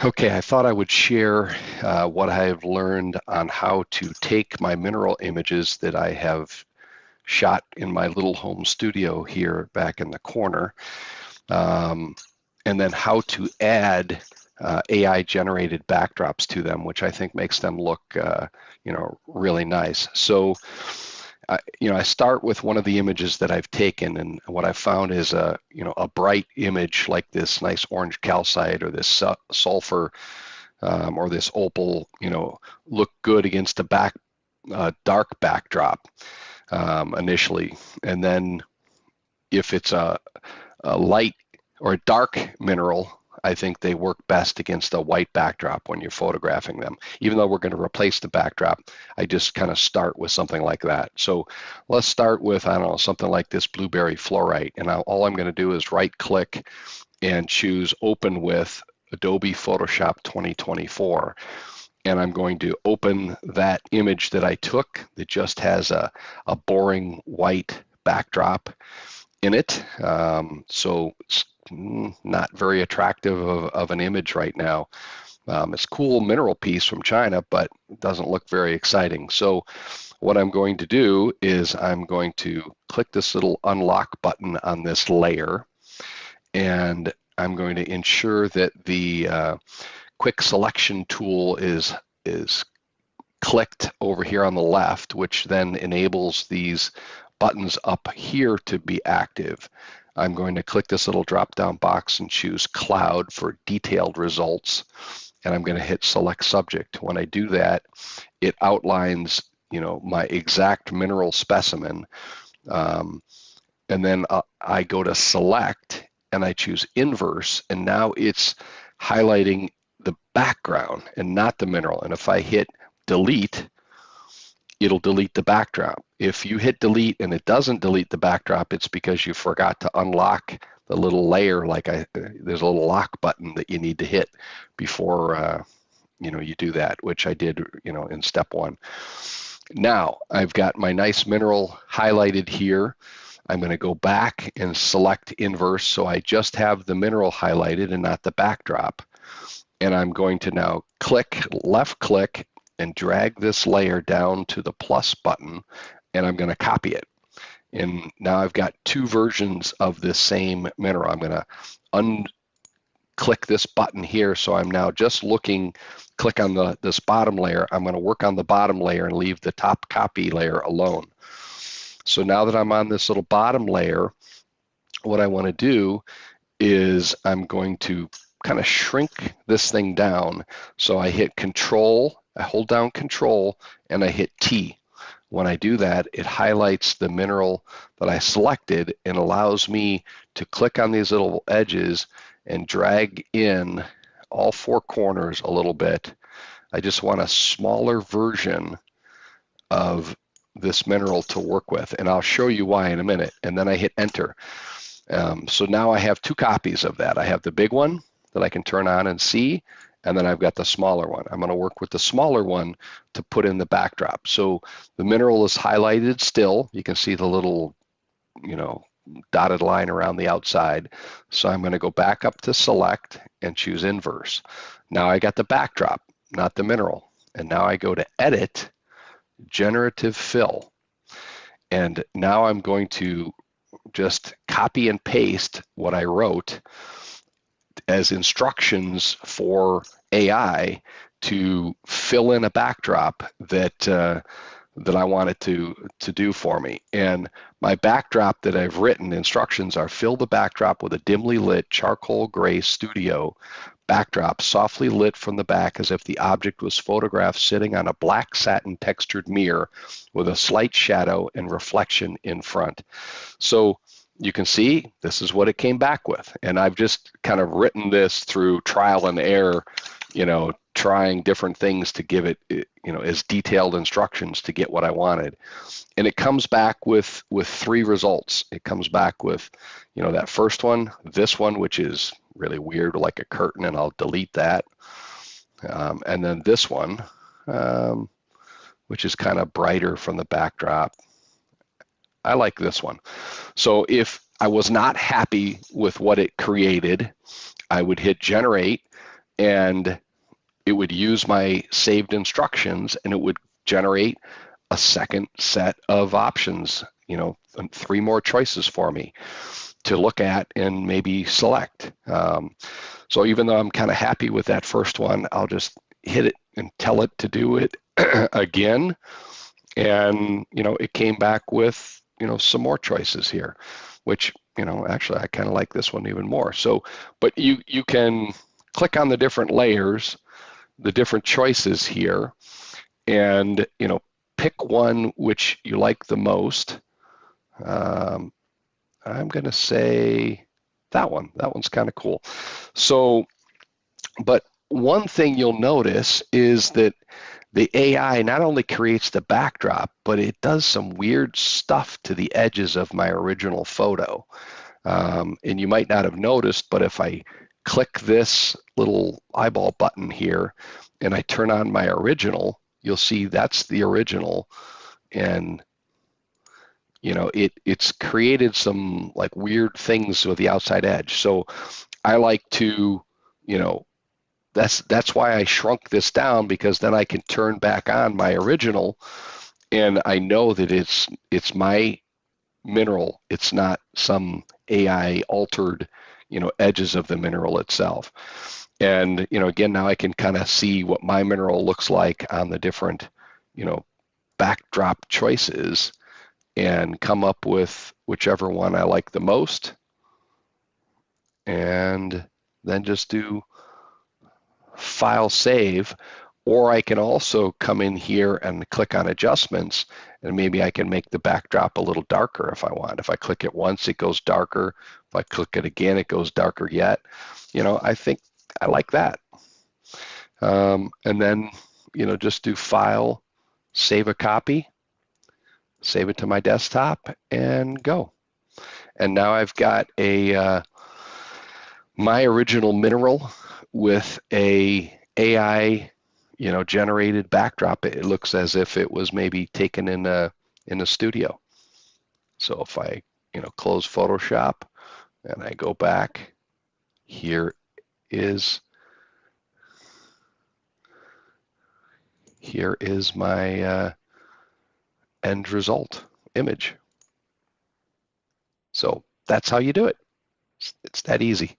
Okay, I thought I would share what I have learned on how to take my mineral images that I have shot in my little home studio here back in the corner, um, and then how to add AI generated backdrops to them, which I think makes them look, really nice. So I start with one of the images that I've taken, and what I found is a bright image like this nice orange calcite or this sulfur or this opal, look good against a dark backdrop initially, and then if it's a light or a dark mineral, I think they work best against a white backdrop when you're photographing them. Even though we're going to replace the backdrop, I just kind of start with something like that. So let's start with, I don't know, something like this blueberry fluorite. And all I'm going to do is right click and choose open with Adobe Photoshop 2024. And I'm going to open that image that I took that just has a boring white backdrop in it. So it's not very attractive of an image right now. It's a cool mineral piece from China, but it doesn't look very exciting. So what I'm going to do is I'm going to click this little unlock button on this layer, and I'm going to ensure that the quick selection tool is clicked over here on the left, which then enables these buttons up here to be active. I'm going to click this little drop-down box and choose Cloud for detailed results, and I'm going to hit Select Subject. When I do that, it outlines, my exact mineral specimen, and then I go to Select, and I choose Inverse, and now it's highlighting the background and not the mineral. And if I hit Delete, it'll delete the backdrop. If you hit delete and it doesn't delete the backdrop, it's because you forgot to unlock the little layer. There's a little lock button that you need to hit before you do that, which I did in step one. Now I've got my nice mineral highlighted here. I'm going to go back and select inverse, so I just have the mineral highlighted and not the backdrop. And I'm going to now left click and drag this layer down to the plus button, and I'm going to copy it. And now I've got two versions of this same mineral. I'm going to unclick this button here, so I'm now just click on this bottom layer. I'm going to work on the bottom layer and leave the top copy layer alone. So now that I'm on this little bottom layer, what I want to do is I'm going to kind of shrink this thing down. So I hit Control, I hold down Control, and I hit T. When I do that, it highlights the mineral that I selected and allows me to click on these little edges and drag in all four corners a little bit. I just want a smaller version of this mineral to work with, and I'll show you why in a minute. And then I hit Enter. So now I have two copies of that. I have the big one that I can turn on and see, and then I've got the smaller one. I'm going to work with the smaller one to put in the backdrop. So the mineral is highlighted still. You can see the little, dotted line around the outside. So I'm going to go back up to Select and choose Inverse. Now I got the backdrop, not the mineral. And now I go to Edit, Generative Fill. And now I'm going to just copy and paste what I wrote as instructions for AI to fill in a backdrop that I wanted to do for me. And my backdrop that I've written, instructions are: fill the backdrop with a dimly lit charcoal gray studio backdrop, softly lit from the back as if the object was photographed sitting on a black satin textured mirror with a slight shadow and reflection in front. So you can see this is what it came back with. And I've just kind of written this through trial and error, trying different things to give it, as detailed instructions to get what I wanted. And it comes back with three results. It comes back with, that first one, this one, which is really weird, like a curtain, and I'll delete that. And then this one, which is kind of brighter from the backdrop. I like this one. So if I was not happy with what it created, I would hit Generate, and it would use my saved instructions, and it would generate a second set of options, and 3 more choices for me to look at and maybe select. So even though I'm kind of happy with that first one, I'll just hit it and tell it to do it again. And, it came back with, some more choices here, which, actually I kind of like this one even more. So, but you can click on the different layers, the different choices here, and, pick one which you like the most. I'm going to say that one. That one's kind of cool. So, but one thing you'll notice is that the AI not only creates the backdrop, but it does some weird stuff to the edges of my original photo. And you might not have noticed, but if I click this little eyeball button here and I turn on my original, you'll see that's the original. And it's created some like weird things with the outside edge. So I like to, that's why I shrunk this down, because then I can turn back on my original and I know that it's my mineral. It's not some AI altered, edges of the mineral itself. And, again, now I can kind of see what my mineral looks like on the different, backdrop choices and come up with whichever one I like the most, and then just do file save. Or I can also come in here and click on adjustments, and maybe I can make the backdrop a little darker if I want. If I click it once, it goes darker. If I click it again, it goes darker yet. I think I like that. And then, just do file, save a copy, save it to my desktop, and go. And now I've got my original mineral with a AI, generated backdrop. It looks as if it was maybe taken in a studio. So if I, close Photoshop and I go back, here is my end result image. So that's how you do it. It's that easy.